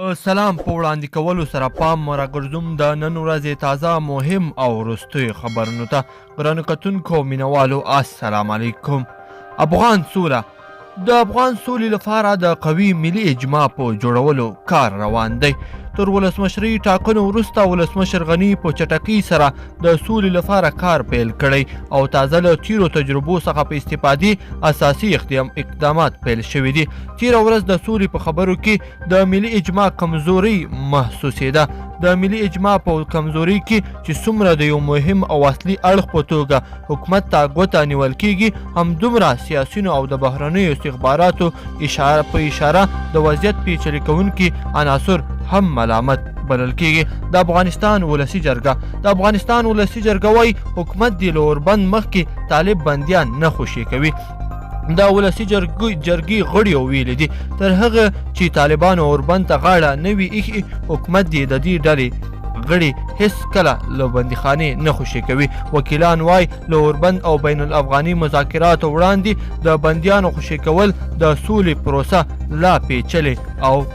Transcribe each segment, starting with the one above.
سلام په وړاندې کولو سره پام راګرځوم د نن ورځې تازه مهم او وروستیو خبرونو ته. ګرانو کتونکو او مینوالو السلام علیکم. افغان سوله د افغان سولې لپاره د قوي ملي اجماع په جوړولو کار روان دی. تر ولسمشري ټاکنو وروسته ولسمشر غني په چټکۍ سره د سولې لپاره کار پیل کړی او تازه له تیرو تجربو څخه په استفادې اساسي اقدامات پیل شوي دي. تیره ورځ د سولې په خبرو کې د ملي اجماع کمزوري محسوسېده. د ملي اجماع په کمزوري کې چې څومره د یو مهم او اصلي اړخ په توګه حکومت ته ګوته نیول کیږي، همدومره سیاسیونو او د بهرنیو استخباراتو اشاره د وضعیت پیچلي کوونکي عناصر هم ملامت بلل کیږي. د افغانستان ولسي جرګه وایي حکومت د اوربند مخکې طالب بندیان نه خوشي کوي. دا ولسي جرګې غړي ویلي دي تر هغه چې طالبانو اوربند ته غاړه نه وي ایښې، حکومت د دې ډلې غړي هیڅ کله له بندیخانې نه خوشي کوي. وکیلان وایي له اوربند او بین الافغاني مذاکراتو وړاندې د بندیانو خوشي کول د سولې پروسه لا پیچلې او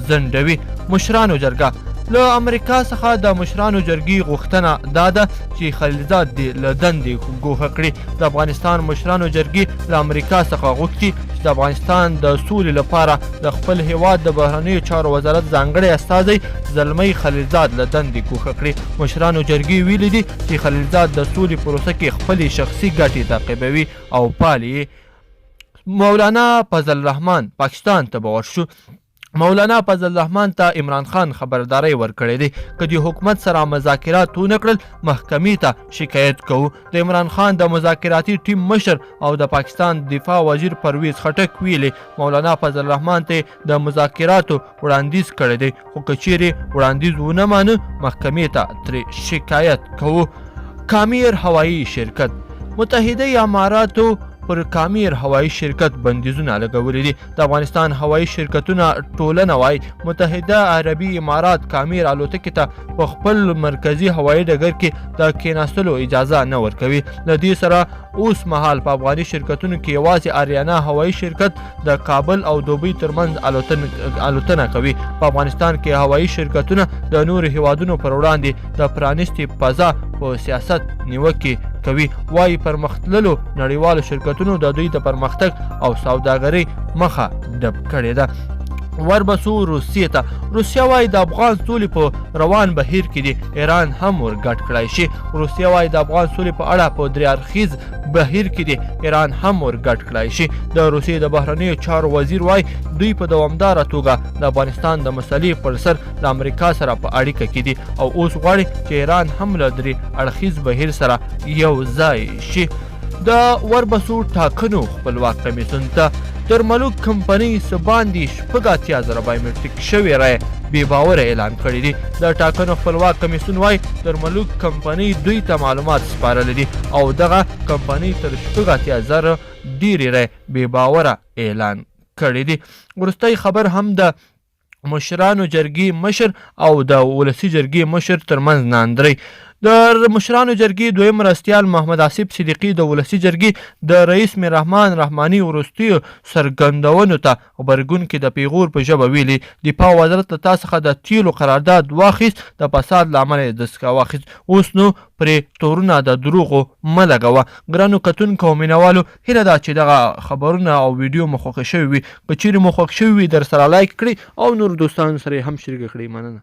ځنډوي. مشرانو جرګه له امریکا څخه د مشرانو جرګې غوښتنه دا ده چې خلیلزاد له دندې ګوښه کړي. د افغانستان مشرانو جرګې له امریکا څخه غوښتي چې د افغانستان د سولې لپاره د خپل هیواد د بهرنیو چارو وزارت ځانګړی استازی زلمی خلیلزاد له دندې ګوښه کړي. مشرانو جرګې ویلي دي چې خلیلزاد د سولې پروسه کې خپلې شخصي ګټې تعقیبوي او پالي. مولانا فضل الرحمن پاکستان ته به ورشو. مولانا فضل الرحمن ته عمران خان خبرداری ورکړی دی که د حکومت سره مذاکرات ونه کړل محکمې ته شکایت کوو. د عمران خان د مذاکراتي ټیم مشر او د پاکستان دفاع وزیر پرویز خټک ویلي مولانا فضل الرحمن ته د مذاکراتو وړاندیز کړی دی، خو که چیرې وړاندیز ونه مانه محکمې ته ترې شکایت کوو. کامیر هوایي شرکت متحده اماراتو پر کامیر هوایي شرکت بندیزونه لګولي دي. د افغانستان هوایي شرکتونه ټولنه وایي متحده عربي امارات کامیر الوتکې ته په خپل مرکزي هوایي ډګر کې د کېناستلو اجازه نه ورکوي. له دې سره اوس مهال په افغاني شرکتونو کې یوازې آریانا هوایي شرکت د کابل او دوبۍ ترمنځ الوتنه کوي. په افغانستان کې هوایي شرکتونه د نورو هیوادونو پر وړاندې د پرانیستې فضا په سیاست نیوکې کوي. وایي پرمختللو نړیوالو شرکتونو د دوی د پرمختګ او سوداګرۍ مخه ډب کړې ده. وربسو روسیې ته. روسیه وایي د افغان سولې په روان بهیر کې دی ایران هم ورګډ کړای شي. روسیه وایي د افغان سولې په اړه په درې اړخیز بهیر کې دی ایران هم ورګډ کړای شي. د روسیې د بهرنیو چارو وزیر وایي دوی په دوامداره توګه د افغانستان د مسلې پر سر د امریکا سره په اړیکه کې دي او اوس غواړي چې ایران هم له درې اړخیز بهیر سره یو ځای شي. د وربسو ټاکنو خپلواک کمیسیون ته درملوک کمپنۍ څه باندې 80,000 بایومټریک شوې رایې بې باوره اعلان کړي دي. د ټاکنو خپلواک کمیسیون وایي درملوک کمپنۍ دوی ته معلومات سپارلی دي او دغه کمپنۍ تر 80,000 ډېرې رایې بې باوره اعلان کړي دي. وروستی خبر هم د مشرانو جرګې مشر او د ولسي جرګې مشر ترمنځ ناندرۍ. د مشرانو جرګې دویم مرستیال محمد آصف صدیقي د ولسي جرګې د رئیس میر رحمان رحماني وروستیو څرګندونو ته غبرګون کې د پیغور په ژبه ویلي دفاع وزارت له تا څخه د تیلو قرارداد واخیست، د فساد له امله یې دستګاه واخیست، اوس نو پرې تورونه د دروغو مه لګوه. ګرانو کتونکو او مینوالو هیله ده چې دغه خبرونه او ویډیو مو خوښه شوي وي. که چیرې مو خوښ شوي وي در سره لایک کړئ او نور دوستانو سره یې هم شریکه کړئ. مننه.